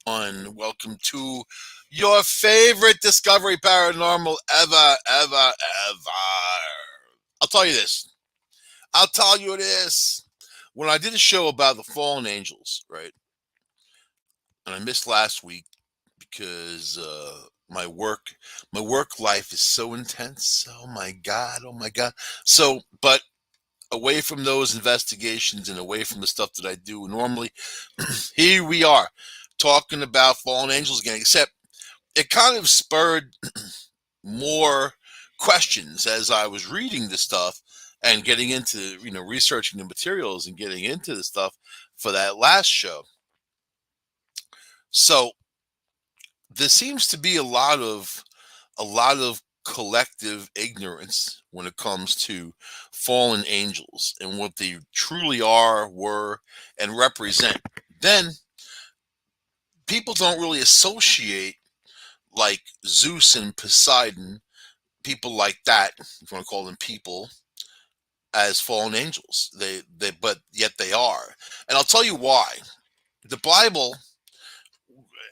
Welcome to your favorite Discovery Paranormal ever. I'll tell you this. I'll tell you this. When I did a show about the fallen angels, right, and I missed last week because my work life is so intense. Oh my god. So, but away from those investigations and away from the stuff that I do normally, here we are talking about fallen angels again. Except it kind of spurred more questions as I was reading the stuff and getting into, researching the materials and getting into the stuff for that last show. So there seems to be a lot of collective ignorance when it comes to fallen angels and what they truly are, were, and represent. Then people don't really associate like Zeus and Poseidon, people like that, if you want to call them people, as fallen angels. But yet they are. And I'll tell you why. The Bible,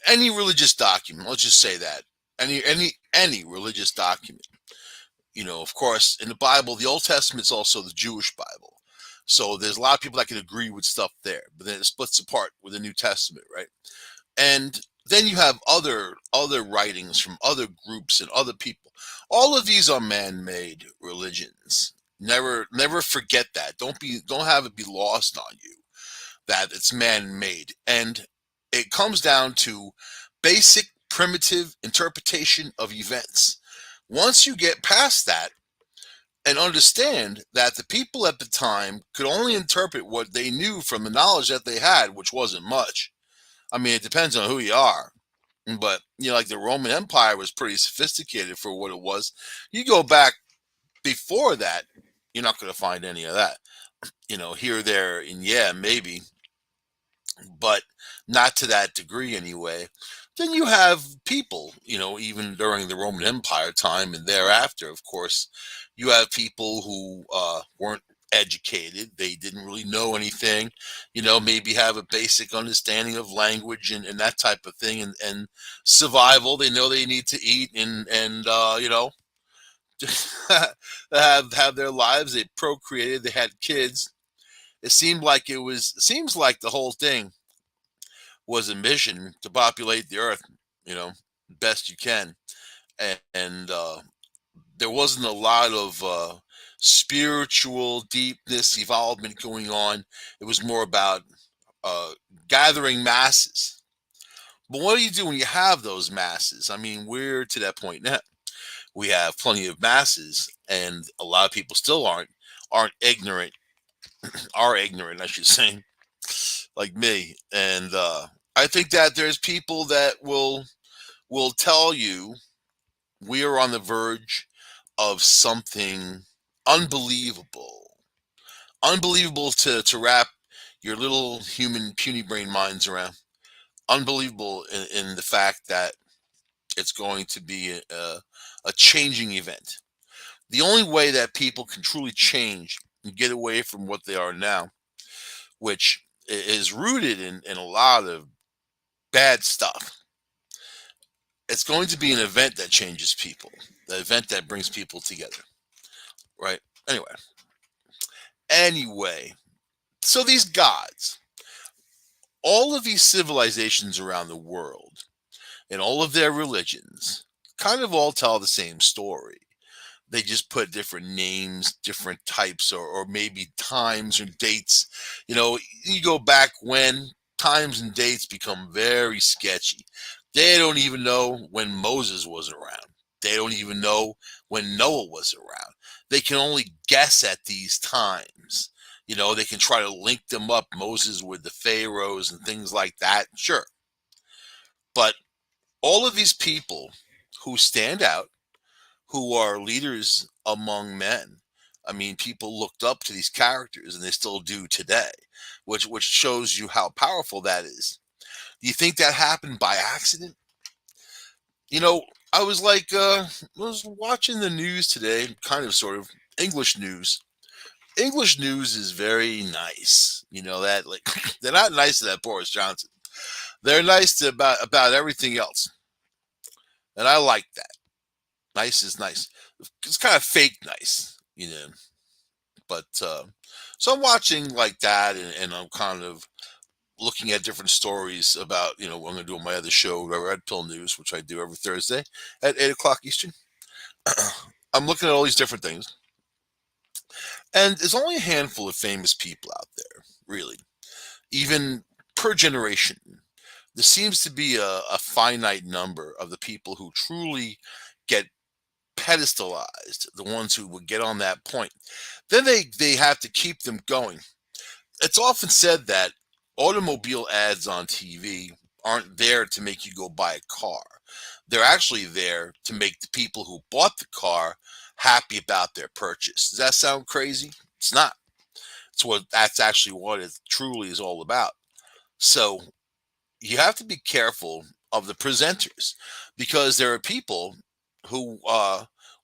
any religious document, let's just say that, any religious document, of course, in the Bible, the Old Testament is also the Jewish Bible. So there's a lot of people that can agree with stuff there, but then it splits apart with the New Testament, right? And then you have other writings from other groups and other people. All of these are man-made religions. Never forget that. Don't have it be lost on you that it's man-made. And it comes down to basic primitive interpretation of events. Once you get past that and understand that the people at the time could only interpret what they knew from the knowledge that they had, which wasn't much. I mean, it depends on who you are. But, like the Roman Empire was pretty sophisticated for what it was. You go back before that, you're not going to find any of that. Here, there, and yeah, maybe, but not to that degree anyway. Then you have people, even during the Roman Empire time and thereafter, of course, you have people who weren't educated. They didn't really know anything, maybe have a basic understanding of language and that type of thing, and survival. They know they need to eat and have their lives. They procreated. They had kids. It seems like the whole thing was a mission to populate the earth, you know, best you can. And there wasn't a lot of spiritual deepness, evolvement going on. It was more about uh, gathering masses. But what do you do when you have those masses? I mean, we're to that point now. We have plenty of masses, and a lot of people still aren't ignorant, are ignorant, I should say, like me. And I think that there's people that will tell you we are on the verge of something unbelievable, unbelievable to wrap your little human puny brain minds around. Unbelievable in the fact that it's going to be a changing event. The only way that people can truly change and get away from what they are now, which is rooted in a lot of bad stuff, it's going to be an event that changes people, the event that brings people together, right? Anyway, so these gods, all of these civilizations around the world, and all of their religions kind of all tell the same story. They just put different names, different types, or maybe times or dates. You go back when times and dates become very sketchy. They don't even know when Moses was around. They don't even know when Noah was around. They can only guess at these times. They can try to link them up, Moses with the pharaohs and things like that. Sure. But all of these people who stand out, who are leaders among men. I mean, people looked up to these characters, and they still do today, which shows you how powerful that is. Do you think that happened by accident? You know, I was was watching the news today, kind of, sort of English news. English news is very nice. That, like, they're not nice to that Boris Johnson. They're nice to about everything else, and I like that. Nice is nice. It's kind of fake nice, you know. But so I'm watching like that, and I'm kind of looking at different stories about, what I'm going to do on my other show, Red Pill News, which I do every Thursday at 8 o'clock Eastern. I'm looking at all these different things, and there's only a handful of famous people out there, really, even per generation. There seems to be a finite number of the people who truly get pedestalized, the ones who would get on that point. Then they have to keep them going. It's often said that automobile ads on TV aren't there to make you go buy a car. They're actually there to make the people who bought the car happy about their purchase. Does that sound crazy? It's not. That's actually what it truly is all about. So you have to be careful of the presenters, because there are people who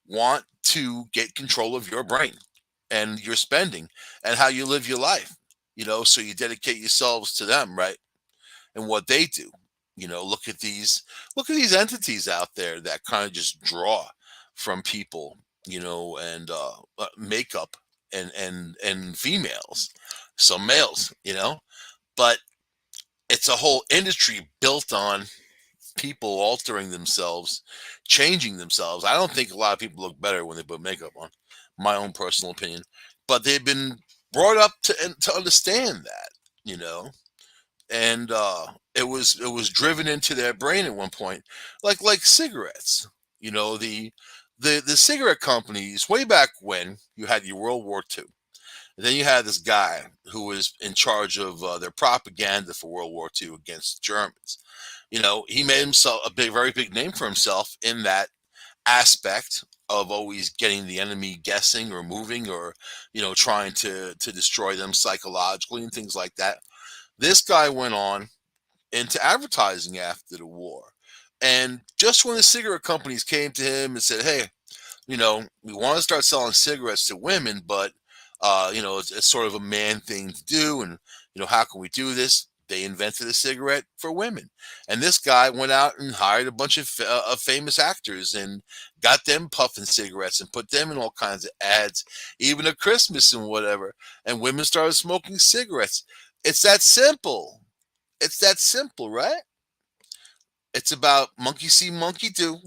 want to get control of your brain and your spending and how you live your life. So you dedicate yourselves to them, right? And what they do. Look at these entities out there that kind of just draw from people, and makeup and females, some males, but it's a whole industry built on people altering themselves, changing themselves. I don't think a lot of people look better when they put makeup on, my own personal opinion. But they've been brought up to understand that, you know, and it was driven into their brain at one point, like cigarettes. The cigarette companies way back when you had your World War II. And then you had this guy who was in charge of their propaganda for World War II against the Germans. He made himself a very big name for himself in that aspect of always getting the enemy guessing or moving, or trying to destroy them psychologically and things like that. This guy went on into advertising after the war, and just when the cigarette companies came to him and said, "Hey, we want to start selling cigarettes to women, but it's sort of a man thing to do, and how can we do this?" They invented a cigarette for women, and this guy went out and hired a bunch of famous actors and got them puffing cigarettes and put them in all kinds of ads, even at Christmas and whatever. And women started smoking cigarettes. It's that simple. It's that simple, right? It's about monkey see, monkey do,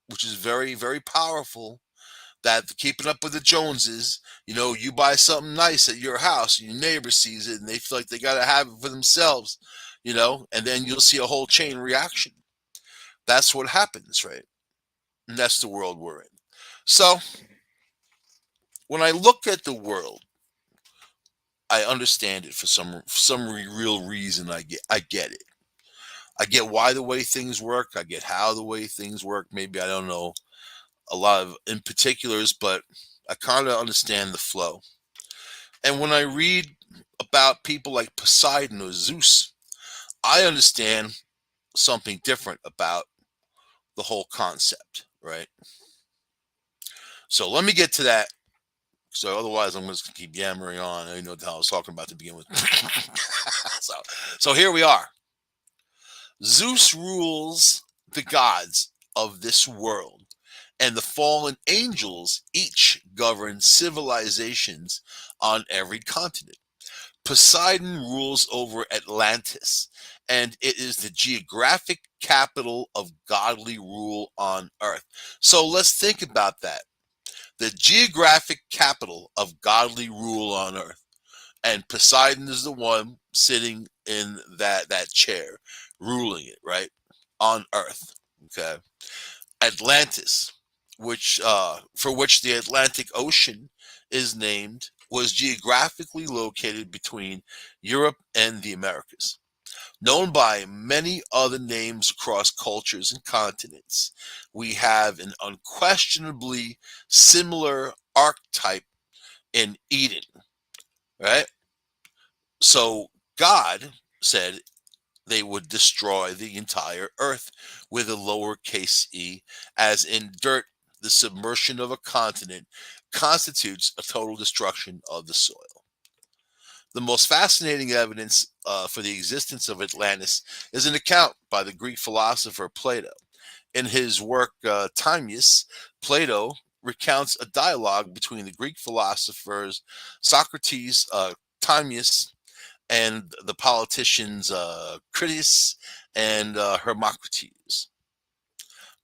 which is very, very powerful. That keeping up with the Joneses, you buy something nice at your house, and your neighbor sees it, and they feel like they got to have it for themselves, and then you'll see a whole chain reaction. That's what happens, right? And that's the world we're in. So when I look at the world, I understand it for some real reason. I get it. I get why the way things work. I get how the way things work. Maybe I don't know a lot of in particulars, but I kind of understand the flow. And when I read about people like Poseidon or Zeus, I understand something different about the whole concept, right? So let me get to that. So otherwise, I'm just gonna keep yammering on. I know what the hell I was talking about to begin with. so, so here we are. Zeus rules the gods of this world, and the fallen angels each govern civilizations on every continent. Poseidon rules over Atlantis, and it is the geographic capital of godly rule on earth. So let's think about that. The geographic capital of godly rule on earth. And Poseidon is the one sitting in that chair, ruling it, right? On earth. Okay. Atlantis, which for which the Atlantic Ocean is named, was geographically located between Europe and the Americas. Known by many other names across cultures and continents, we have an unquestionably similar archetype in Eden, right? So God said they would destroy the entire earth with a lowercase e, as in dirt, the submersion of a continent constitutes a total destruction of the soil. The most fascinating evidence for the existence of Atlantis is an account by the Greek philosopher Plato. In his work Timaeus, Plato recounts a dialogue between the Greek philosophers Socrates, Timaeus, and the politicians Critias and Hermocrates.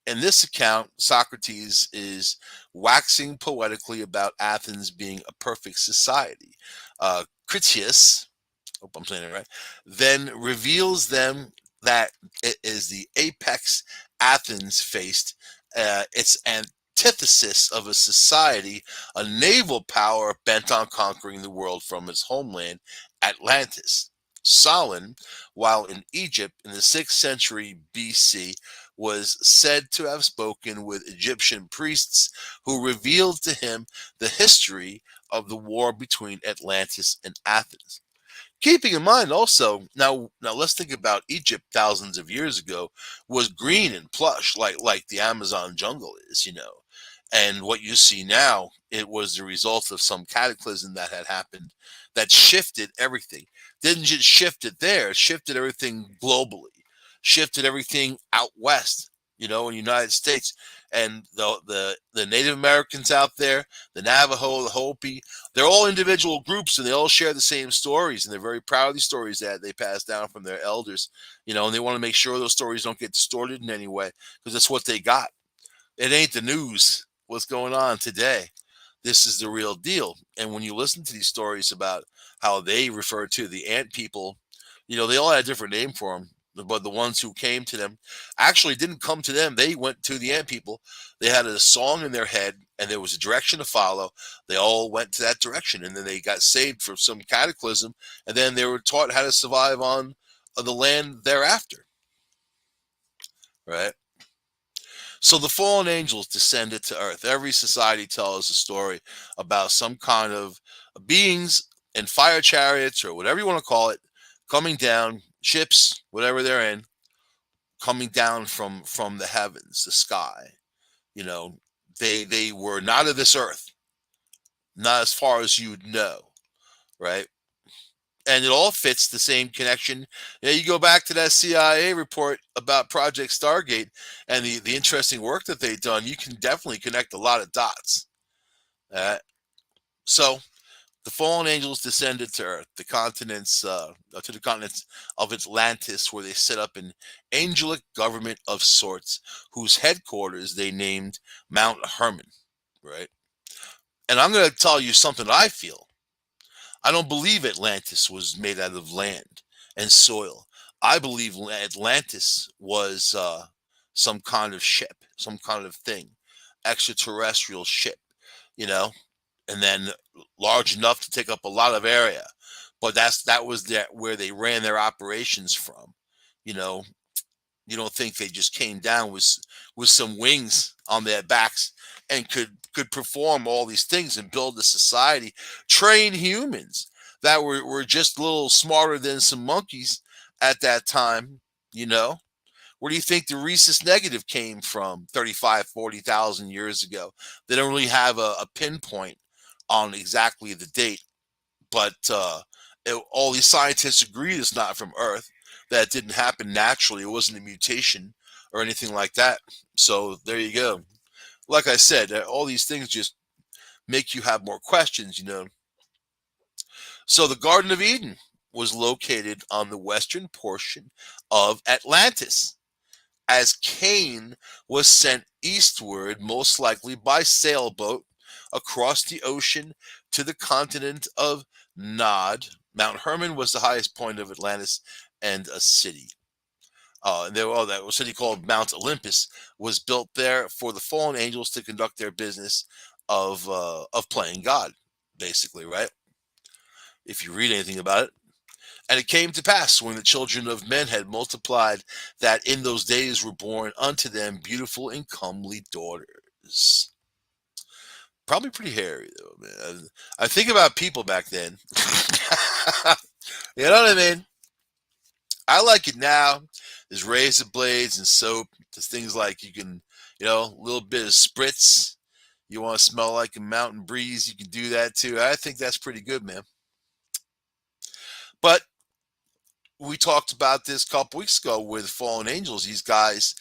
In this account, Socrates is waxing poetically about Athens being a perfect society. Critias, hope I'm saying it right, then reveals them that it is the apex Athens faced. Its antithesis of a society, a naval power bent on conquering the world from its homeland, Atlantis. Solon, while in Egypt in the 6th century BC, was said to have spoken with Egyptian priests who revealed to him the history of the war between Atlantis and Athens. Keeping in mind also, now let's think about Egypt thousands of years ago was green and plush like the Amazon jungle is, And what you see now, it was the result of some cataclysm that had happened that shifted everything. Didn't just shift it there, it shifted everything globally, shifted everything out west, in the United States. And the Native Americans out there, the Navajo, the Hopi, they're all individual groups and they all share the same stories, and they're very proud of these stories that they pass down from their elders, and they want to make sure those stories don't get distorted in any way because that's what they got. It ain't the news what's going on today. This is the real deal. And when you listen to these stories about how they refer to the ant people, they all had a different name for them. But the ones who came to them actually didn't come to them. They went to the ant people. They had a song in their head and there was a direction to follow. They all went to that direction and then they got saved from some cataclysm. And then they were taught how to survive on the land thereafter. Right? So the fallen angels descended to earth. Every society tells a story about some kind of beings in fire chariots or whatever you want to call it, coming down, ships, whatever they're in, coming down from the heavens, the sky. You know, they were not of this earth, not as far as you'd know, right? And it all fits the same connection. Yeah, you go back to that CIA report about Project Stargate and the interesting work that they've done. You can definitely connect a lot of dots. So the fallen angels descended to Earth, to the continents of Atlantis, where they set up an angelic government of sorts, whose headquarters they named Mount Hermon. Right, and I'm going to tell you something I feel. I don't believe Atlantis was made out of land and soil. I believe Atlantis was some kind of ship, some kind of thing, extraterrestrial ship, you know, and then large enough to take up a lot of area. But that was where they ran their operations from. You know, you don't think they just came down with some wings on their backs and could perform all these things and build a society, train humans that were just a little smarter than some monkeys at that time, you know? Where do you think the rhesus negative came from 35, 40,000 years ago? They don't really have a pinpoint on exactly the date, but all these scientists agree it's not from Earth, that it didn't happen naturally. It wasn't a mutation or anything like that. So there you go. Like I said, all these things just make you have more questions, you know. So the Garden of Eden was located on the western portion of Atlantis, as Cain was sent eastward, most likely by sailboat, across the ocean to the continent of Nod. Mount Hermon was the highest point of Atlantis and a city. That was a city called Mount Olympus was built there for the fallen angels to conduct their business of playing God, basically, right? If you read anything about it. And it came to pass when the children of men had multiplied that in those days were born unto them beautiful and comely daughters. Probably pretty hairy though, man. I think about people back then. You know what I mean? I like it now. There's razor blades and soap. There's things like you can, a little bit of spritz. You want to smell like a mountain breeze, you can do that too. I think that's pretty good, man. But we talked about this a couple weeks ago with fallen angels. These guys,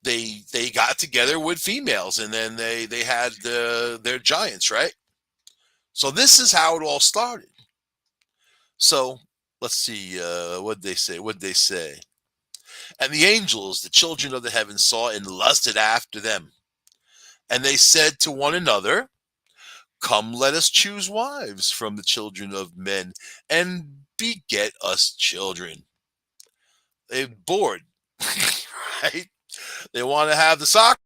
they got together with females, and then they had their giants, right? So this is how it all started. So let's see, what they say? What they say? And the angels, the children of the heavens, saw and lusted after them, and they said to one another, "Come, let us choose wives from the children of men, and beget us children." They're bored, right? They want to have the soccer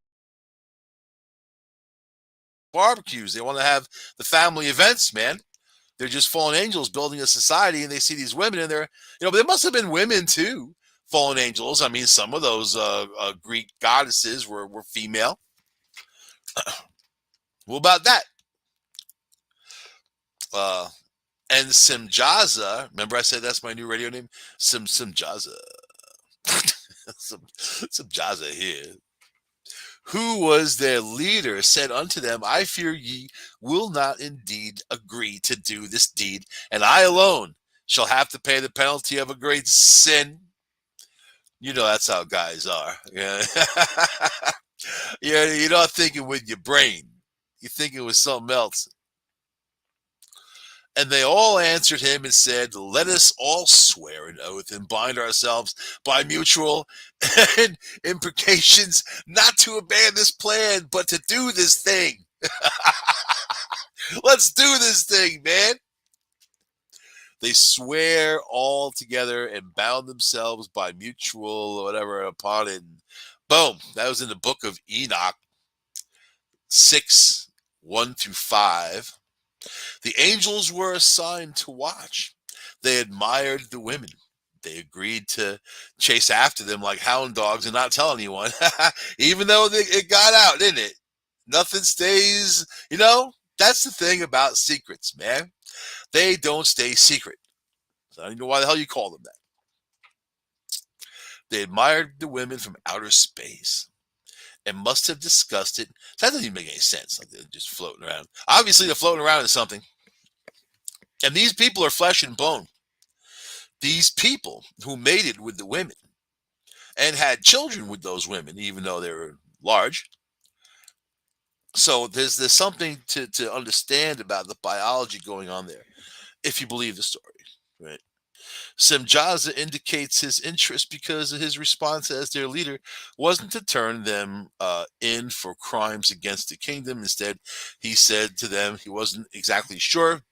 barbecues. They want to have the family events, man. They're just fallen angels building a society, and they see these women, and they're, but there must have been women too, fallen angels. I mean, some of those Greek goddesses were female. What about that? Uh, and Simjaza, remember I said that's my new radio name? Simjaza. Simjaza here. Who was their leader, said unto them, I fear ye will not indeed agree to do this deed, and I alone shall have to pay the penalty of a great sin. You know that's how guys are. Yeah. You're not thinking with your brain. You're thinking with something else. And they all answered him and said, let us all swear an oath and bind ourselves by mutual imprecations not to abandon this plan, but to do this thing. Let's do this thing, man. They swear all together and bound themselves by mutual whatever upon it. And boom. That was in the book of Enoch 6, 1-5. The angels were assigned to watch. They admired the women. They agreed to chase after them like hound dogs and not tell anyone, even though it got out, didn't it? Nothing stays, that's the thing about secrets, man. They don't stay secret. So I don't know why the hell you call them that. They admired the women from outer space and must have discussed it. That doesn't even make any sense. Like they're just floating around. Obviously, they're floating around in something. And these people are flesh and bone. These people who mated with the women and had children with those women, even though they were large. So there's something to understand about the biology going on there, if you believe the story, right? Semjaza indicates his interest because his response as their leader wasn't to turn them in for crimes against the kingdom. Instead, he said to them he wasn't exactly sure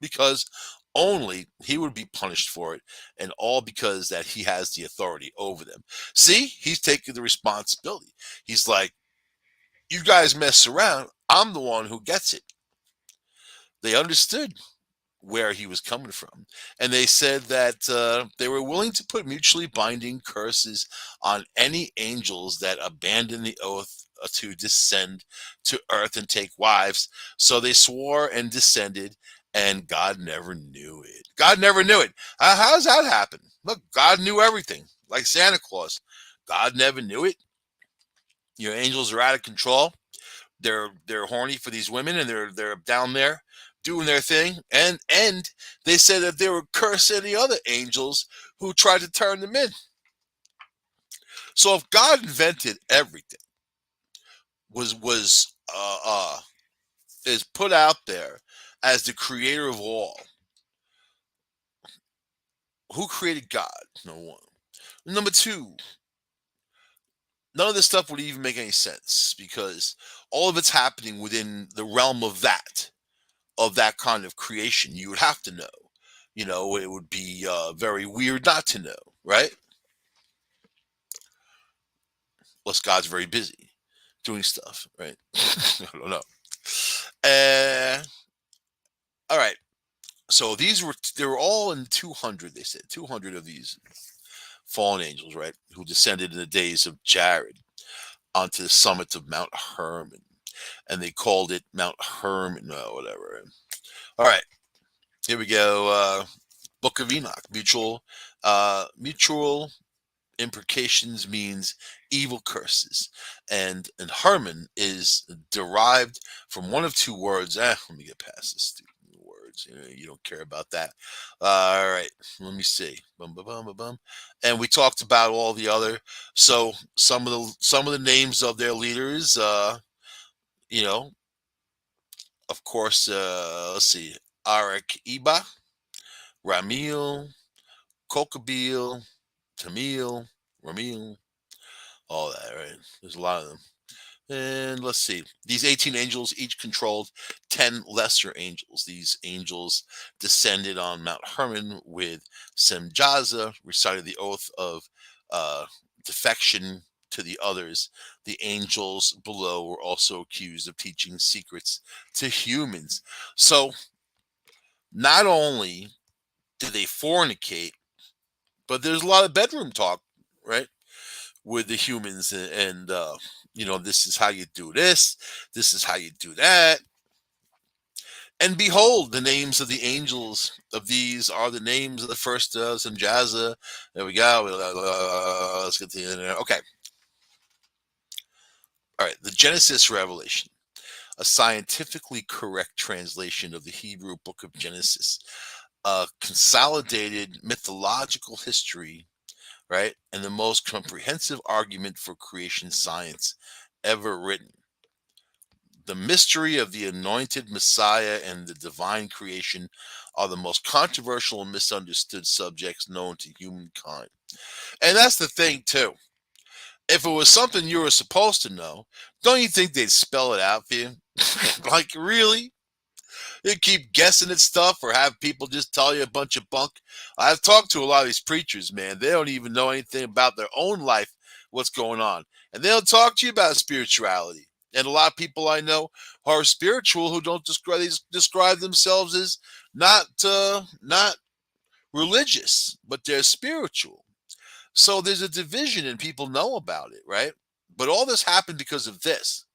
because only he would be punished for it, and all because that he has the authority over them. See, he's taking the responsibility. He's like, you guys mess around, I'm the one who gets it. They understood where he was coming from, and they said that they were willing to put mutually binding curses on any angels that abandon the oath to descend to earth and take wives. So they swore and descended, and God never knew it. God never knew it. How does that happen? Look, God knew everything, like Santa Claus. God never knew it. Your angels are out of control. They're horny for these women, and they're down there doing their thing. And they said that they were cursing the other angels who tried to turn them in. So if God invented everything, was is put out there as the creator of all, who created God? Number one. Number two, none of this stuff would even make any sense because all of it's happening within the realm of that kind of creation. You would have to know. It would be very weird not to know, right? Unless God's very busy doing stuff, right? I don't know. All right. So they were all in 200. They said 200 of these fallen angels, right, who descended in the days of Jared onto the summit of Mount Hermon, and they called it Mount Hermon, whatever. All right, here we go. Book of Enoch. Mutual imprecations means evil curses, and Hermon is derived from one of two words. Let me get past this stupid word. words. You don't care about that. All right, let me see. Bum, bum, bum, bum, bum. And we talked about all the other. So some of the names of their leaders. You know, of course. Let's see. Arak Iba, Ramil, Kokabil, Tamil, Ramil, all that. Right. There's a lot of them. And let's see. These 18 angels each controlled 10 lesser angels. These angels descended on Mount Hermon with Semjaza, recited the oath of uh, defection to the others. The angels below were also accused of teaching secrets to humans. So not only did they fornicate, but there's a lot of bedroom talk, right? With the humans and this is how you do this is how you do that, and behold, the names of the angels of these are the names of the first Sanjaza. There we go. Let's get to the internet. Okay. All right. The Genesis Revelation, a scientifically correct translation of the Hebrew book of Genesis, a consolidated mythological history, right, and the most comprehensive argument for creation science ever written. The mystery of the anointed Messiah and the divine creation are the most controversial and misunderstood subjects known to humankind. And that's the thing, too. If it was something you were supposed to know, don't you think they'd spell it out for you? Like, really? You keep guessing at stuff or have people just tell you a bunch of bunk. I've talked to a lot of these preachers, man. They don't even know anything about their own life, what's going on. And they'll talk to you about spirituality. And a lot of people I know are spiritual who don't describe themselves as not religious, but they're spiritual. So there's a division and people know about it, right? But all this happened because of this.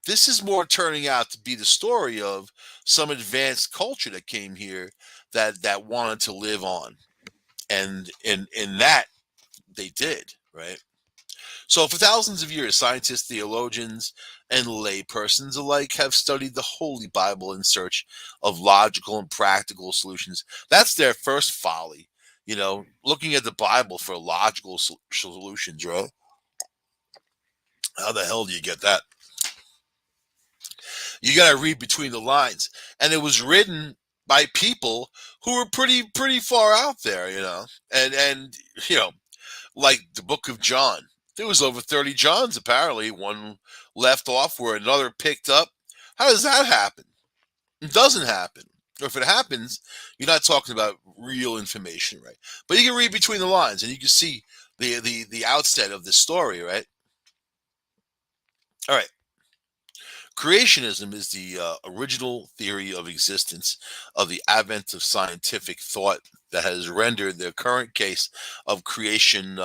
This is more turning out to be the story of some advanced culture that came here that wanted to live on, and in that they did, right? So for thousands of years, scientists, theologians, and lay persons alike have studied the Holy Bible in search of logical and practical solutions. That's their first folly, looking at the Bible for logical solutions, right? How the hell do you get that? You got to read between the lines, and it was written by people who were pretty far out there, and like the book of John. There was over 30 Johns apparently. One left off where another picked up. How does that happen? It doesn't happen. Or if it happens, you're not talking about real information, right? But you can read between the lines and you can see the outset of this story, right? All right. Creationism is the original theory of existence of the advent of scientific thought that has rendered the current case of creation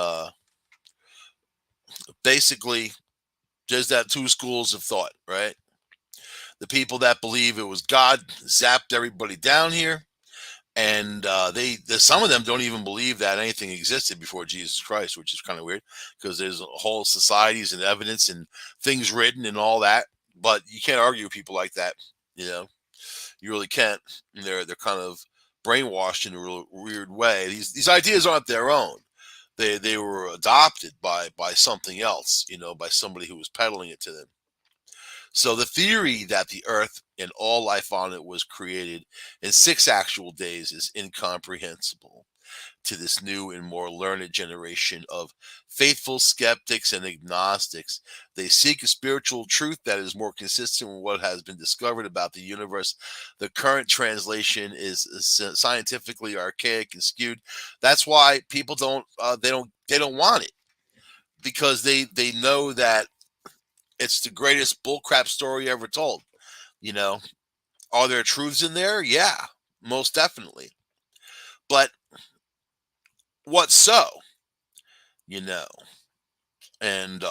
basically just that two schools of thought, right? The people that believe it was God zapped everybody down here, and some of them don't even believe that anything existed before Jesus Christ, which is kind of weird because there's whole societies and evidence and things written and all that. But you can't argue with people like that, you know. You really can't. And they're kind of brainwashed in a real weird way. These ideas aren't their own. They were adopted by something else, by somebody who was peddling it to them. So the theory that the earth and all life on it was created in 6 actual days is incomprehensible to this new and more learned generation of faithful skeptics and agnostics. They seek a spiritual truth that is more consistent with what has been discovered about the universe. The current translation is scientifically archaic and skewed. That's why people don't want it, because they know that it's the greatest bullcrap story ever told. You know, are there truths in there? Yeah, most definitely. But what so? You know, and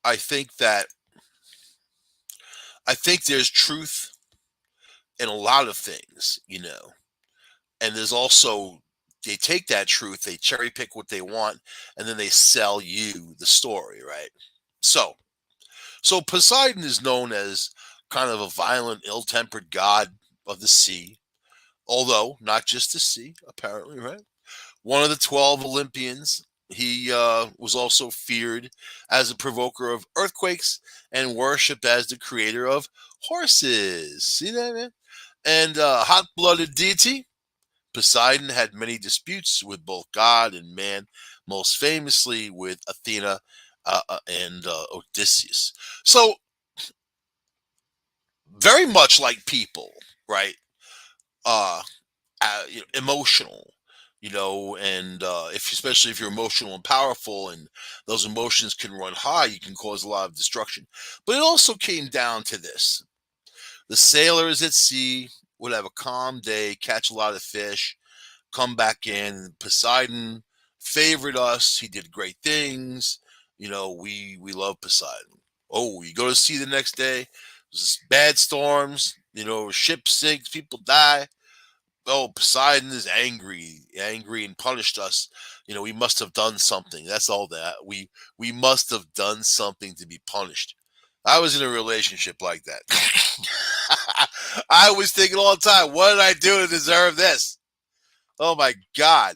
I think that I think there's truth in a lot of things, and there's also they take that truth, they cherry pick what they want, and then they sell you the story, right? So Poseidon is known as kind of a violent, ill-tempered god of the sea, although not just the sea, apparently, right? One of the 12 Olympians. He was also feared as a provoker of earthquakes and worshipped as the creator of horses. See that, man? And hot-blooded deity, Poseidon had many disputes with both God and man, most famously with Athena and Odysseus. So, very much like people, right? Uh, emotional, and if especially if you're emotional and powerful, and those emotions can run high, you can cause a lot of destruction. But it also came down to this: the sailors at sea would have a calm day, catch a lot of fish, come back in. Poseidon favored us. He did great things. We love Poseidon. Oh, you go to sea the next day, there's bad storms. Ship sinks, people die. Oh, Poseidon is angry and punished us. We must have done something. That's all that we must have done something to be punished. I was in a relationship like that. I was thinking all the time, what did I do to deserve this? Oh my God.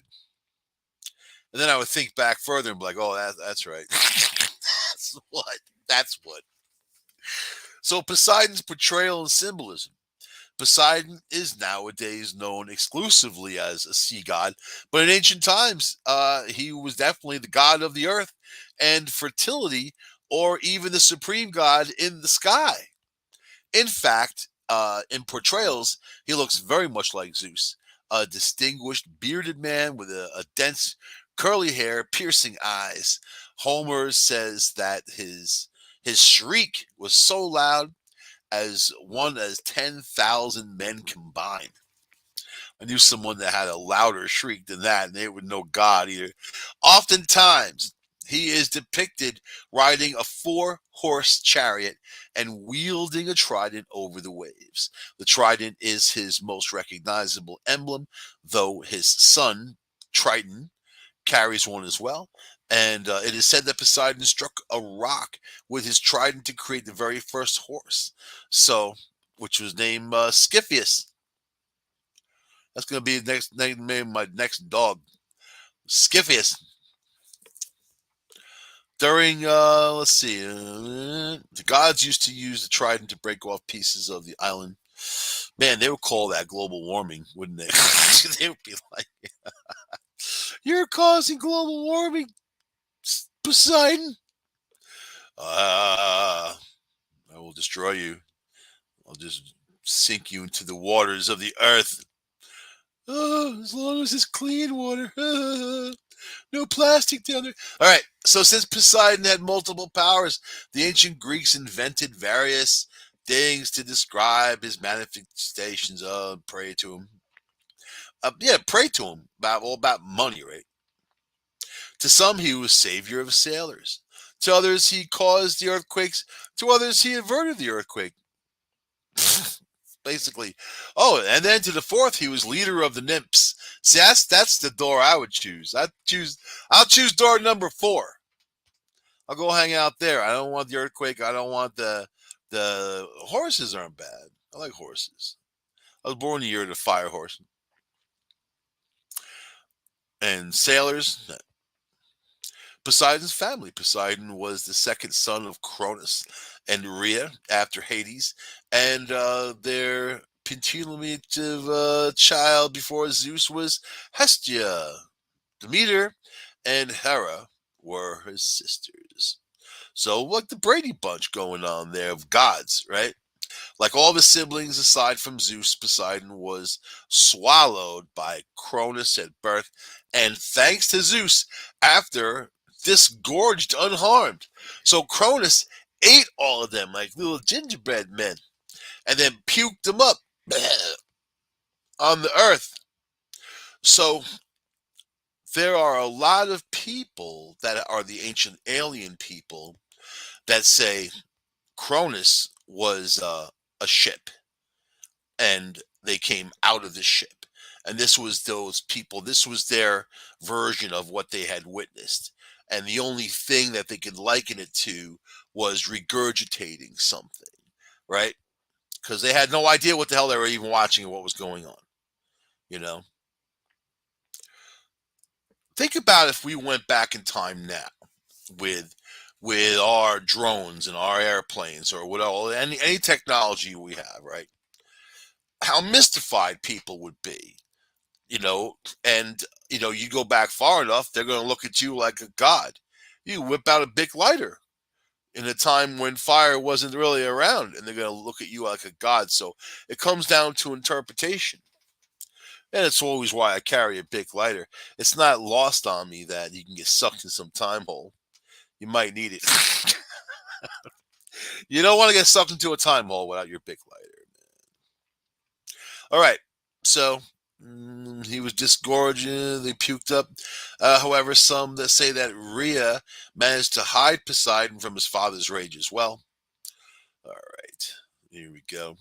And then I would think back further and be like, oh, that's right. That's what. That's what. So Poseidon's portrayal and symbolism. Poseidon is nowadays known exclusively as a sea god, but in ancient times, he was definitely the god of the earth and fertility, or even the supreme god in the sky. In fact, in portrayals, he looks very much like Zeus, a distinguished bearded man with a dense curly hair, piercing eyes. Homer says that his shriek was so loud as 10,000 men combined. I knew someone that had a louder shriek than that, and they would know God either. Oftentimes, he is depicted riding a four-horse chariot and wielding a trident over the waves. The trident is his most recognizable emblem, though his son, Triton, carries one as well. And it is said that Poseidon struck a rock with his trident to create the very first horse, so which was named Scythius. That's going to be the next name of my next dog, Scythius. During, let's see, the gods used to use the trident to break off pieces of the island. Man, they would call that global warming, wouldn't they? They would be like, "You're causing global warming, Poseidon. I will destroy you. I'll just sink you into the waters of the earth. Oh, as long as it's clean water. No plastic down there." All right. So since Poseidon had multiple powers, the ancient Greeks invented various things to describe his manifestations. Pray to him. Yeah, pray to him. All about money, right? To some, he was savior of sailors. To others, he caused the earthquakes. To others, he averted the earthquake. Basically. Oh, and then to the fourth, he was leader of the nymphs. See, that's the door I would choose. I'll choose door number 4. I'll go hang out there. I don't want the earthquake. I don't want the horses aren't bad. I like horses. I was born the year of the fire horse. And sailors, Poseidon's family. Poseidon was the second son of Cronus and Rhea after Hades, and their pituitary child before Zeus was Hestia. Demeter and Hera were his sisters. So, like the Brady Bunch going on there of gods, right? Like all the siblings aside from Zeus, Poseidon was swallowed by Cronus at birth, and thanks to Zeus, after disgorged unharmed. So Cronus ate all of them like little gingerbread men and then puked them up on the earth. So there are a lot of people that are the ancient alien people that say Cronus was a ship and they came out of the ship. And this was those people, this was their version of what they had witnessed. And the only thing that they could liken it to was regurgitating something, right? because they had no idea what the hell they were even watching or what was going on. You know, think about if we went back in time now with our drones and our airplanes or whatever, any technology we have, right? How mystified people would be, you know, and you go back far enough, they're going to look at you like a god. You whip out a big lighter in a time when fire wasn't really around, and they're going to look at you like a god. So it comes down to interpretation. And it's always why I carry a big lighter. It's not lost on me that you can get sucked in some time hole. You might need it. You don't want to get sucked into a time hole without your big lighter. All right. So he was disgorging. They puked up. However, some that say that Rhea managed to hide Poseidon from his father's rage as well. All right. Here we go.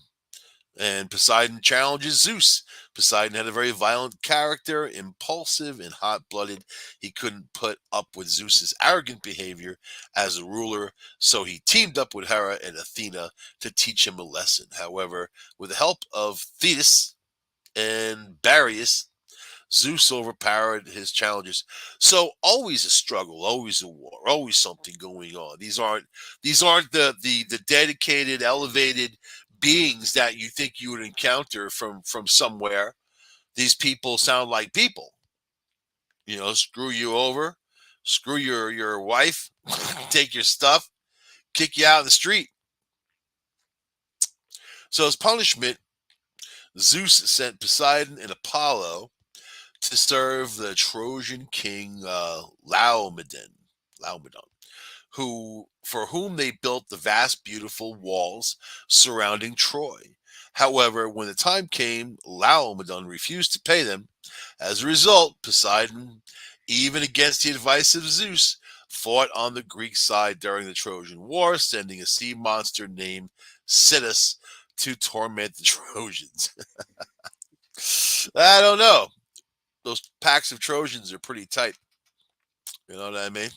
And Poseidon challenges Zeus. Poseidon had a very violent character, impulsive and hot-blooded. He couldn't put up with Zeus's arrogant behavior as a ruler, so he teamed up with Hera and Athena to teach him a lesson. However, with the help of Thetis and Boreas, Zeus overpowered his challengers. So always a struggle, always a war, always something going on. These aren't the dedicated, elevated beings that you think you would encounter from somewhere. These people sound like people. Screw you over, screw your wife, take your stuff, kick you out in the street. So as punishment, Zeus sent Poseidon and Apollo to serve the Trojan king Laomedon, for whom they built the vast, beautiful walls surrounding Troy. However, when the time came, Laomedon refused to pay them. As a result, Poseidon, even against the advice of Zeus, fought on the Greek side during the Trojan War, sending a sea monster named Cetus to torment the Trojans. I don't know. Those packs of Trojans are pretty tight. You know what I mean?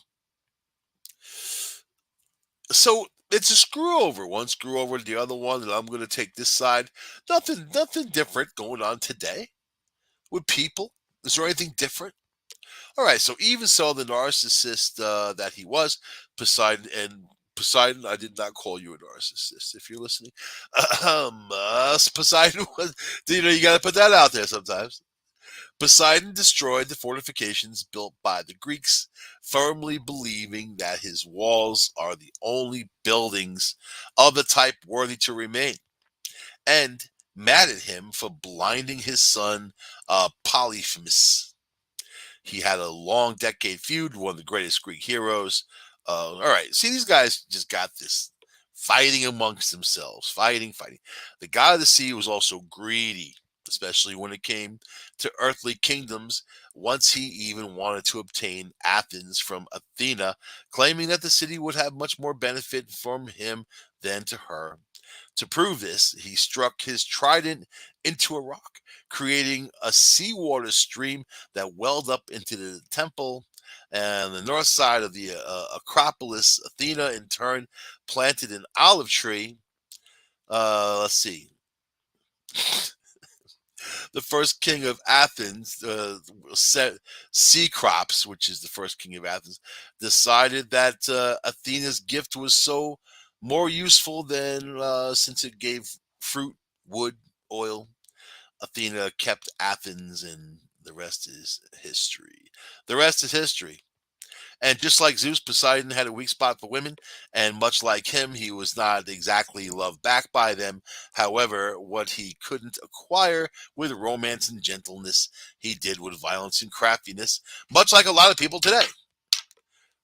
So it's a screw over. One screw over the other one, and I'm going to take this side. Nothing different going on today with people. Is there anything different? All right. So even so, the narcissist that he was, Poseidon, I did not call you a narcissist. If you're listening, Poseidon was. You got to put that out there sometimes. Poseidon destroyed the fortifications built by the Greeks, firmly believing that his walls are the only buildings of the type worthy to remain, and mad at him for blinding his son Polyphemus. He had a long decade feud with one of the greatest Greek heroes. All right, see, these guys just got this fighting amongst themselves, fighting. The god of the sea was also greedy, especially when it came to earthly kingdoms. Once he even wanted to obtain Athens from Athena, claiming that the city would have much more benefit from him than to her. To prove this, he struck his trident into a rock, creating a seawater stream that welled up into the temple. And the north side of the Acropolis, Athena in turn planted an olive tree. Let's see. The first king of Athens, Cecrops, which is the first king of Athens, decided that Athena's gift was so more useful than since it gave fruit, wood, oil. Athena kept Athens, and the rest is history. The rest is history. And just like Zeus, Poseidon had a weak spot for women, and much like him, he was not exactly loved back by them. However, what he couldn't acquire with romance and gentleness, he did with violence and craftiness, much like a lot of people today.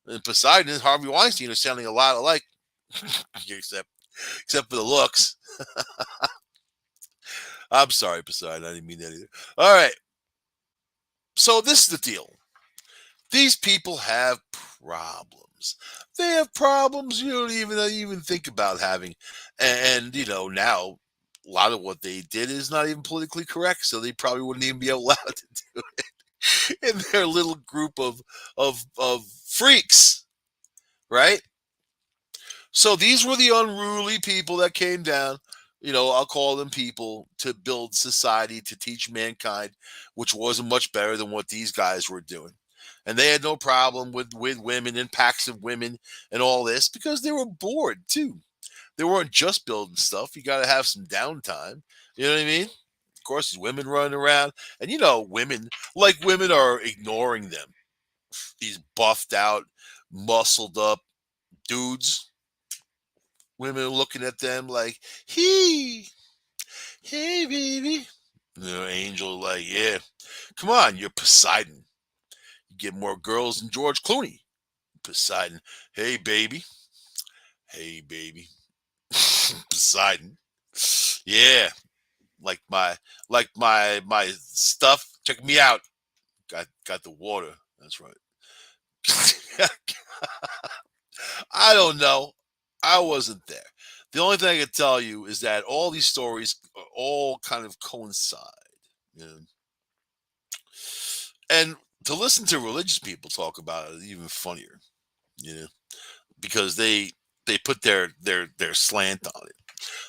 And Poseidon and Harvey Weinstein are sounding a lot alike, except for the looks. I'm sorry, Poseidon, I didn't mean that either. All right. So this is the deal. These people have problems. They have problems you don't even think about having. And now a lot of what they did is not even politically correct, so they probably wouldn't even be allowed to do it in their little group of freaks, right? So these were the unruly people that came down. I'll call them people to build society, to teach mankind, which wasn't much better than what these guys were doing. And they had no problem with women and packs of women and all this because they were bored too. They weren't just building stuff. You got to have some downtime. You know what I mean? Of course, there's women running around, and women are ignoring them. These buffed out, muscled up dudes. Women are looking at them like, hey, baby. Angel, like, yeah, come on, you're Poseidon. You get more girls than George Clooney. Poseidon, hey, baby. Hey, baby. Poseidon. Yeah, like my stuff. Check me out. Got the water. That's right. I don't know. I wasn't there. The only thing I can tell you is that all these stories all kind of coincide. You know? And to listen to religious people talk about it is even funnier, you know, because they put their slant on it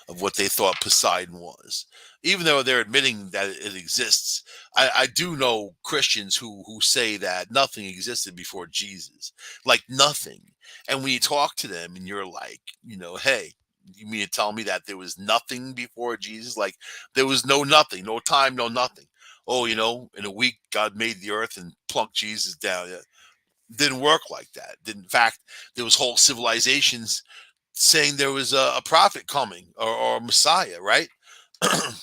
of what they thought Poseidon was. Even though they're admitting that it exists, I do know Christians who say that nothing existed before Jesus, like nothing. And when you talk to them and you're like, hey, you mean to tell me that there was nothing before Jesus? Like there was no nothing, no time, no nothing. Oh, in a week God made the earth and plunked Jesus down. Yeah, didn't work like that. In fact, there was whole civilizations saying there was a prophet coming or a Messiah, right?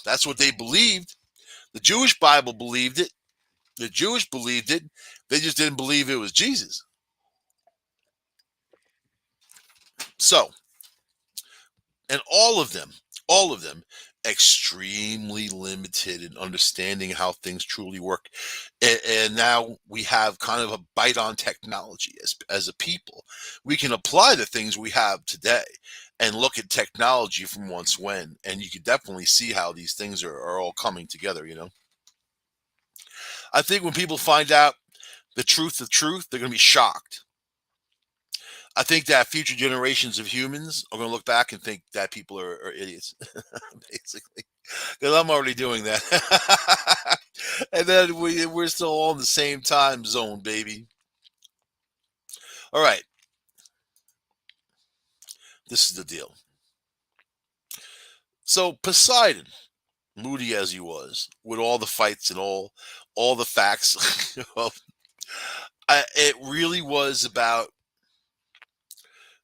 That's what they believed. The Jewish Bible believed it. The Jewish believed it. They just didn't believe it was Jesus. So, and all of them, extremely limited in understanding how things truly work. And now we have kind of a bite on technology as a people. We can apply the things we have today and look at technology from once when, and you can definitely see how these things are all coming together. I think when people find out the truth, they're going to be shocked. I think that future generations of humans are going to look back and think that people are idiots, basically, because I'm already doing that. And then we're still all in the same time zone, baby. All right, this is the deal. So Poseidon, moody as he was, with all the fights and all the facts, it really was about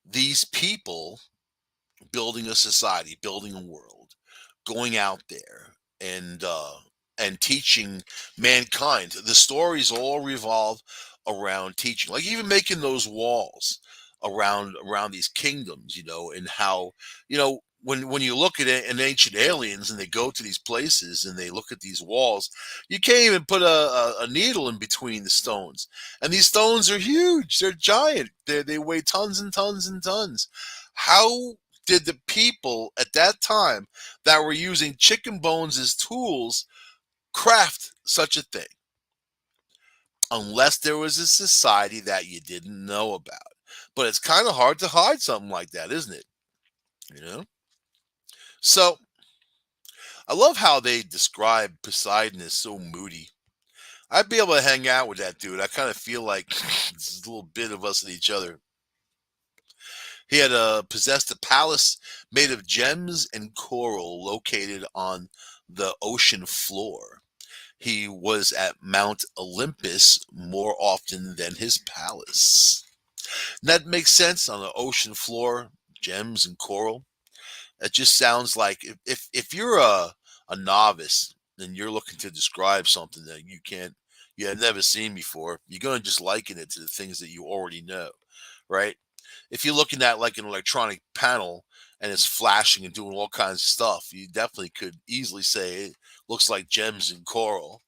these people building a society, building a world, going out there and teaching mankind. The stories all revolve around teaching, like even making those walls around these kingdoms, and how when you look at it, and ancient aliens and they go to these places and they look at these walls, you can't even put a needle in between the stones, and these stones are huge, they're giant, they weigh tons and tons and tons. How did the people at that time that were using chicken bones as tools craft such a thing? Unless there was a society that you didn't know about. But it's kind of hard to hide something like that, isn't it? You know? So I love how they describe Poseidon as so moody. I'd be able to hang out with that dude. I kind of feel like it's a little bit of us and each other. He had possessed a palace made of gems and coral located on the ocean floor. He was at Mount Olympus more often than his palace. And that makes sense on the ocean floor, gems and coral. It just sounds like if you're a novice and you're looking to describe something that you have never seen before, you're going to just liken it to the things that you already know, right? If you're looking at like an electronic panel and it's flashing and doing all kinds of stuff, you definitely could easily say it looks like gems and coral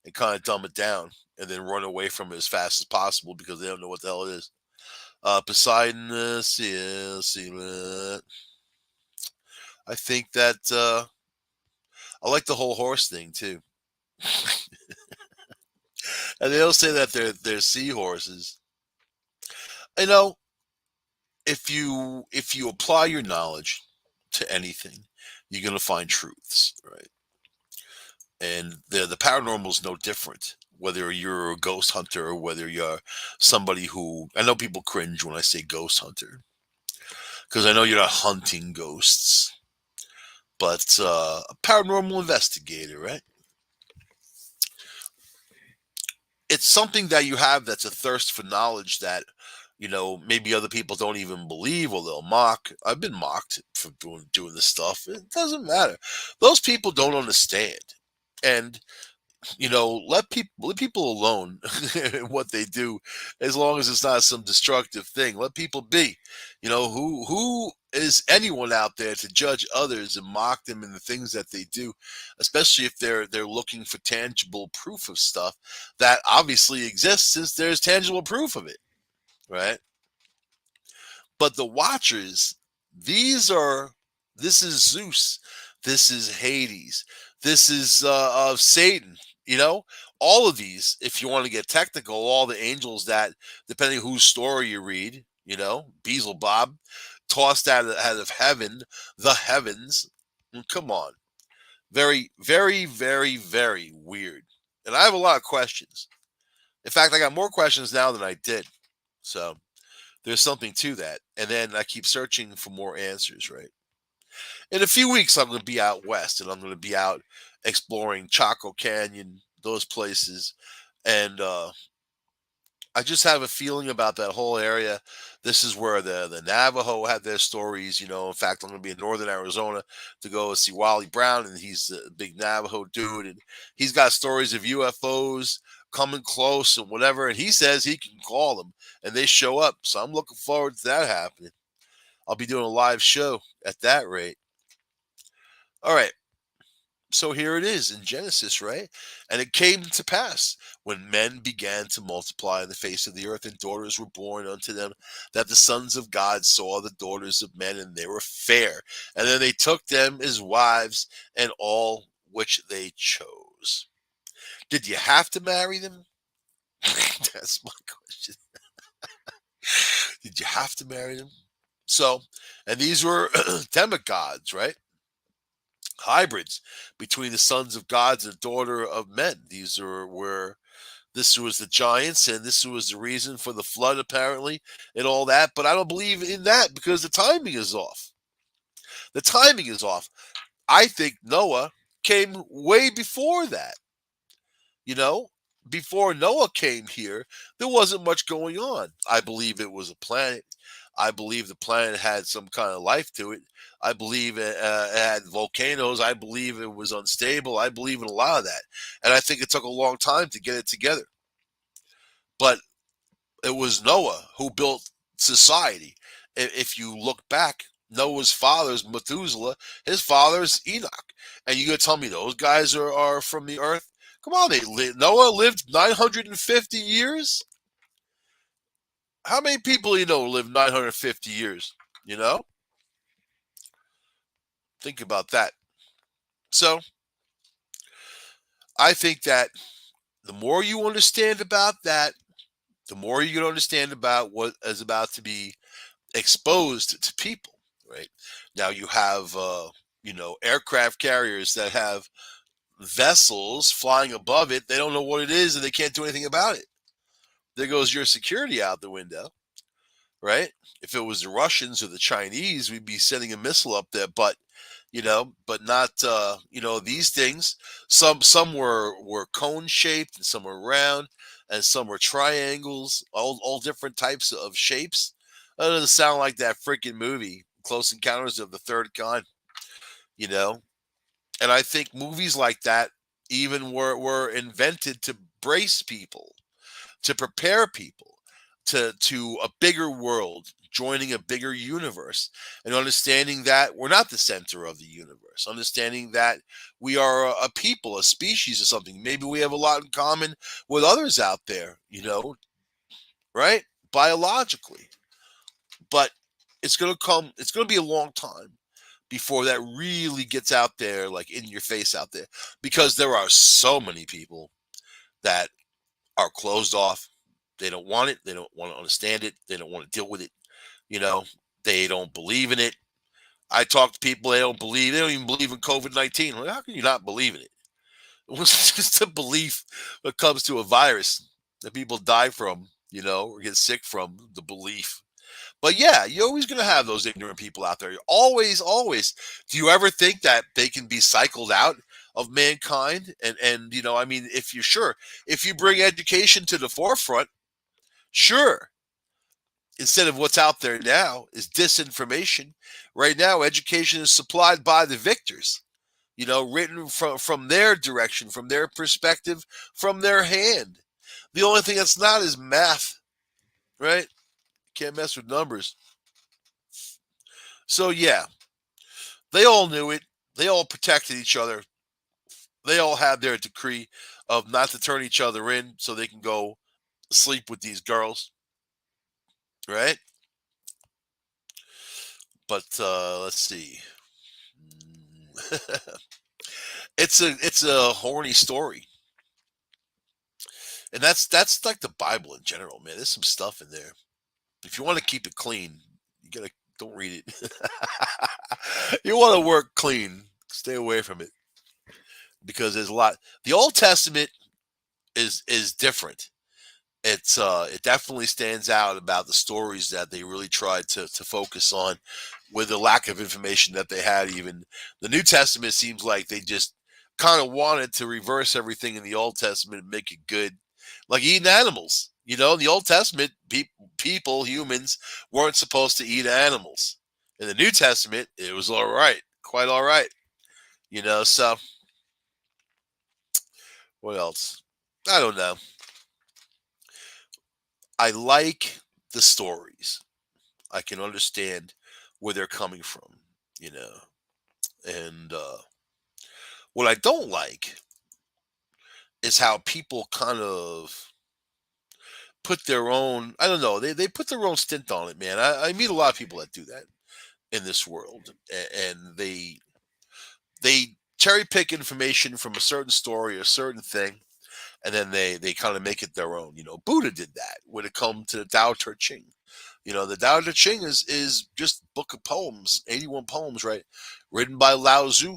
and kind of dumb it down and then run away from it as fast as possible because they don't know what the hell it is. Poseidon, I think that I like the whole horse thing too. And they don't say that they're seahorses. You know, if you apply your knowledge to anything, you're going to find truths, right? And the paranormal is no different. Whether you're a ghost hunter or whether you're somebody who, I know people cringe when I say ghost hunter because I know you're not hunting ghosts, but a paranormal investigator, right? It's something that you have that's a thirst for knowledge that maybe other people don't even believe or they'll mock. I've been mocked for doing this stuff. It doesn't matter. Those people don't understand. And let people alone in what they do, as long as it's not some destructive thing. Let people be. Who is anyone out there to judge others and mock them in the things that they do, especially if they're looking for tangible proof of stuff that obviously exists, since there's tangible proof of it, right? But the Watchers, these are this is Zeus, this is Hades, this is of Satan. You know, all of these, if you want to get technical, all the angels that, depending whose story you read, Beelzebub, tossed out of heaven, the heavens. Come on, very, very, very, very weird. And I have a lot of questions. In fact, I got more questions now than I did. So there's something to that. And then I keep searching for more answers, right? In a few weeks, I'm going to be out west and I'm going to be out exploring Chaco Canyon, those places. And I just have a feeling about that whole area. This is where the Navajo had their stories. In fact, I'm going to be in northern Arizona to go see Wally Brown, and he's a big Navajo dude. And he's got stories of UFOs coming close and whatever. And he says he can call them and they show up. So I'm looking forward to that happening. I'll be doing a live show at that rate. All right. So here it is in Genesis, right? And it came to pass when men began to multiply on the face of the earth, and daughters were born unto them, that the sons of God saw the daughters of men, and they were fair. And then they took them as wives, and all which they chose. Did you have to marry them? That's my question. Did you have to marry them? So, and these were demigods, right? Hybrids between the sons of gods and daughter of men. These are where this was the giants, and this was the reason for the flood, apparently, and all that. But I don't believe in that because the timing is off. The timing is off. I think Noah came way before that. You know, before Noah came here, there wasn't much going on. I believe it was a planet. I believe the planet had some kind of life to it. I believe it had volcanoes. I believe it was unstable. I believe in a lot of that. And I think it took a long time to get it together. But it was Noah who built society. If you look back, Noah's father's Methuselah, his father's Enoch. And you gonna tell me those guys are from the earth? Come on, Noah lived 950 years. How many people live 950 years? You know, think about that. So I think that the more you understand about that, the more you can understand about what is about to be exposed to people. Right now, you have aircraft carriers that have vessels flying above it. They don't know what it is, and they can't do anything about it. There goes your security out the window, right? If it was the Russians or the Chinese, we'd be sending a missile up there, but not these things. Some were cone shaped, and some were round, and some were triangles, all different types of shapes. That doesn't sound like that freaking movie, Close Encounters of the Third Kind, you know? And I think movies like that even were invented to brace people, to prepare people to a bigger world, joining a bigger universe, and understanding that we're not the center of the universe, understanding that we are a people, a species, or something. Maybe we have a lot in common with others out there, right? Biologically. But it's going to be a long time before that really gets out there, like in your face out there, because there are so many people that are closed off. They don't want it. They don't want to understand it. They don't want to deal with it. You know, they don't believe in it. I talk to people, they don't even believe in COVID-19. Like, how can you not believe in it? What's just a belief when it comes to a virus that people die from, or get sick from, the belief. But yeah, you're always going to have those ignorant people out there. Always, always. Do you ever think that they can be cycled out of mankind? And I mean, if you're sure, if you bring education to the forefront, sure. Instead of what's out there now is disinformation. Right now, education is supplied by the victors, written from their direction, from their perspective, from their hand. The only thing that's not is math, right? Can't mess with numbers. So yeah, they all knew it. They all protected each other. They all had their decree of not to turn each other in so they can go sleep with these girls, right? But let's see. It's a horny story, and that's like the Bible in general, man. There's some stuff in there. If you want to keep it clean, you gotta don't read it. You want to work clean, stay away from it because there's a lot. The Old Testament is different. It definitely stands out about the stories that they really tried to focus on with the lack of information that they had. Even the New Testament seems like they just kind of wanted to reverse everything in the Old Testament and make it good, like eating animals. In the Old Testament, people, humans, weren't supposed to eat animals. In the New Testament, it was all right, quite all right. So what else? I don't know. I like the stories. I can understand where they're coming from, you know. And what I don't like is how people kind of put their own, I don't know, they put their own stint on it, man. I meet a lot of people that do that in this world. And they cherry pick information from a certain story, a certain thing, and then they kind of make it their own. Buddha did that when it comes to the Tao Te Ching. The Tao Te Ching is just book of poems, 81 poems, right, written by Lao Tzu,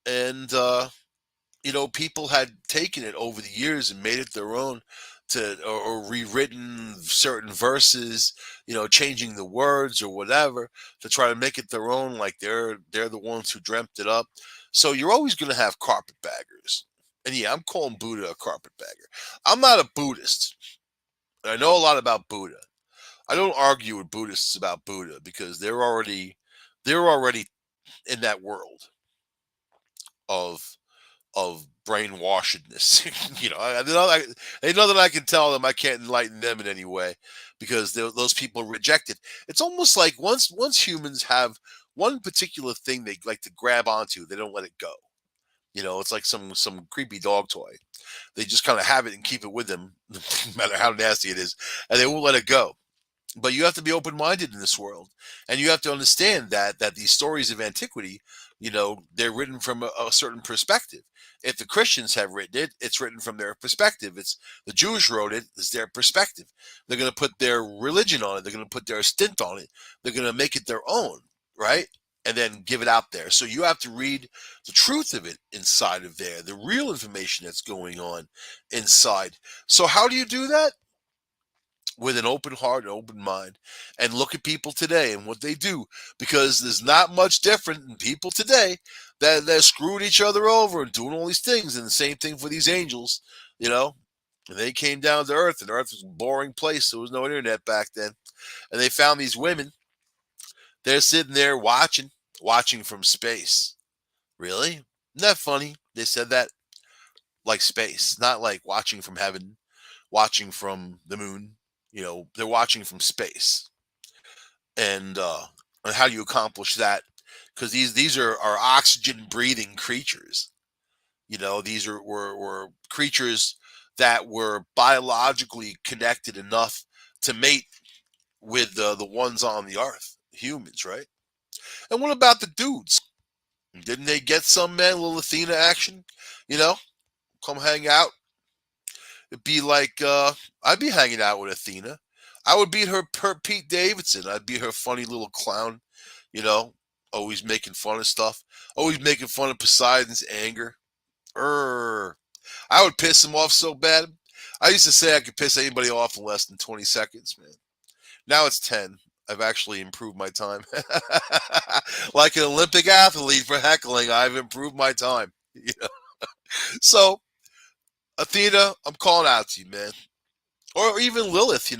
and people had taken it over the years and made it their own, or rewritten certain verses, changing the words or whatever to try to make it their own, like they're the ones who dreamt it up. So you're always going to have carpetbaggers. And yeah, I'm calling Buddha a carpetbagger. I'm not a Buddhist. I know a lot about Buddha. I don't argue with Buddhists about Buddha because they're already in that world of brainwashedness. They know that I can tell them I can't enlighten them in any way because those people reject it. It's almost like once humans have one particular thing they like to grab onto, they don't let it go. It's like some creepy dog toy. They just kind of have it and keep it with them, no matter how nasty it is, and they won't let it go. But you have to be open-minded in this world, and you have to understand that these stories of antiquity, they're written from a certain perspective. If the Christians have written it, it's written from their perspective. It's the Jews wrote it, it's their perspective. They're going to put their religion on it, they're going to put their stint on it, they're going to make it their own, right, and then give it out there. So you have to read the truth of it inside of there, the real information that's going on inside. So how do you do that? With an open heart and open mind, and look at people today and what they do, because there's not much different in people today that they're screwing each other over and doing all these things. And the same thing for these angels, you know. And they came down to Earth, and Earth was a boring place. There was no internet back then, and they found these women. They're sitting there watching from space. Really? Isn't that funny? They said that, like space, not like watching from heaven, watching from the moon. They're watching from space. And how do you accomplish that? Because these are oxygen breathing creatures. These were creatures that were biologically connected enough to mate with the ones on the earth, humans, right? And what about the dudes? Didn't they get some, man, a little Athena action? You know, come hang out. It'd be like I'd be hanging out with Athena. I would be her Pete Davidson. I'd be her funny little clown, you know, always making fun of stuff, always making fun of Poseidon's anger. Err. I would piss him off so bad. I used to say I could piss anybody off in less than 20 seconds, man. Now it's 10. I've actually improved my time. Like an Olympic athlete for heckling, I've improved my time. You know? So, Athena, I'm calling out to you, man. Or even Lilith,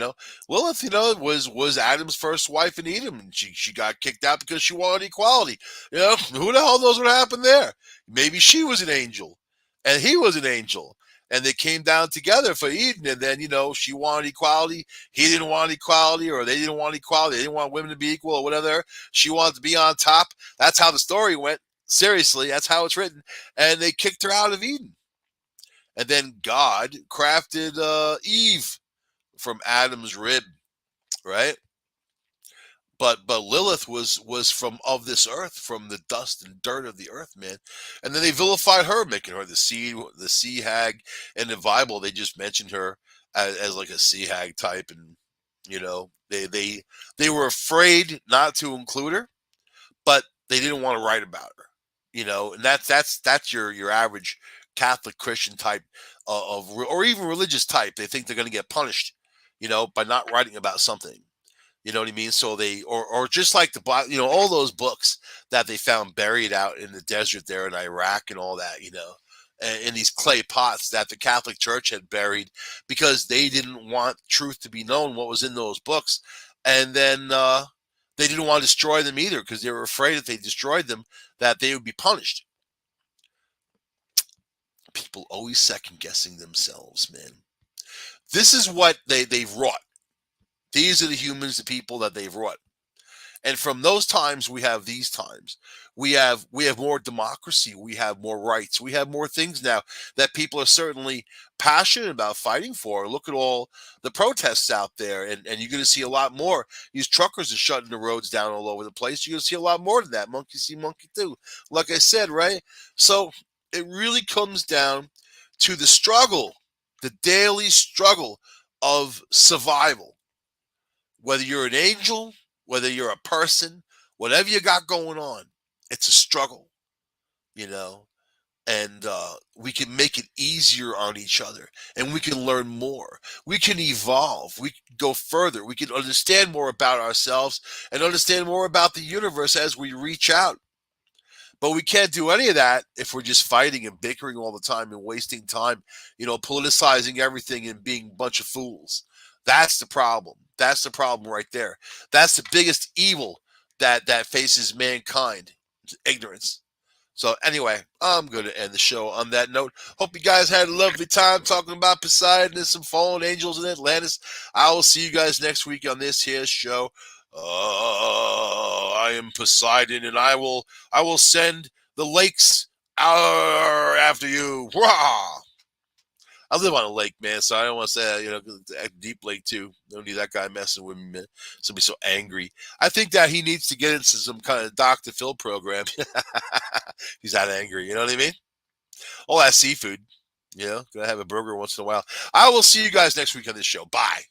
Lilith, was Adam's first wife in Eden, and she got kicked out because she wanted equality. Who the hell knows what happened there? Maybe she was an angel, and he was an angel, and they came down together for Eden. And then she wanted equality, he didn't want equality, or they didn't want equality. They didn't want women to be equal, or whatever. She wanted to be on top. That's how the story went. Seriously, that's how it's written. And they kicked her out of Eden. And then God crafted Eve from Adam's rib, right? But Lilith was from of this earth, from the dust and dirt of the earth, man. And then they vilified her, making her the sea hag. In the Bible, they just mentioned her as like a sea hag type, and they were afraid not to include her, but they didn't want to write about her, and that's your average Catholic Christian type or even religious type. They think they're going to get punished, by not writing about something. You know what I mean? So or just like all those books that they found buried out in the desert there in Iraq and all that, in these clay pots that the Catholic Church had buried because they didn't want truth to be known, what was in those books. And then they didn't want to destroy them either because they were afraid if they destroyed them that they would be punished. People always second guessing themselves, man. This is what they've wrought. These are the humans, the people that they've wrought. And from those times, we have these times. We have more democracy. We have more rights. We have more things now that people are certainly passionate about fighting for. Look at all the protests out there, and you're going to see a lot more. These truckers are shutting the roads down all over the place. You're going to see a lot more than that. Monkey see, monkey do. Like I said, right? So it really comes down to the struggle, the daily struggle of survival. Whether you're an angel, whether you're a person, whatever you got going on, it's a struggle, and we can make it easier on each other, and we can learn more. We can evolve. We can go further. We can understand more about ourselves and understand more about the universe as we reach out. But we can't do any of that if we're just fighting and bickering all the time and wasting time, politicizing everything and being a bunch of fools. That's the problem. That's the problem right there. That's the biggest evil that faces mankind, ignorance. So anyway, I'm going to end the show on that note. Hope you guys had a lovely time talking about Poseidon and some fallen angels in Atlantis. I will see you guys next week on this here show. I am Poseidon, and I will send the lakes out after you. Rah! I live on a lake, man, so I don't want to say, a deep lake too. Don't need that guy messing with me, man. Somebody so angry. I think that he needs to get into some kind of Dr. Phil program. He's that angry, you know what I mean? All that seafood, gonna have a burger once in a while. I will see you guys next week on this show. Bye.